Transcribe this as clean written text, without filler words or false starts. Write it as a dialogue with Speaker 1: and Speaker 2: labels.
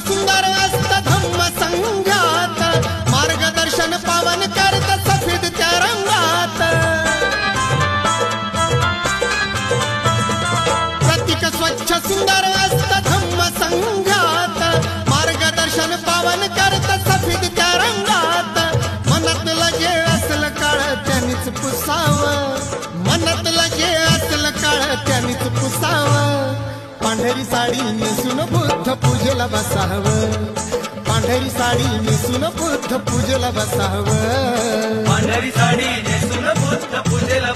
Speaker 1: सुंदर असत धम्म संघात, मार्गदर्शन पावन करत सफेद त्या रंगात। प्रतीक स्वच्छ सुंदर असत धम्म संघात, मार्गदर्शन पावन करत सफेद त्या रंगात। मनात लगे असल काळ त्यांनीच पुसावं, मनात लगे असल काळ त्यांनीच पुसावं। पांढरी साडी नेसून बुद्ध पूजेला बसावं, पांढरी साडी नेसून बुद्ध पूजेला बसावं,
Speaker 2: पांढरी साडी नेसून बुद्ध पूजेला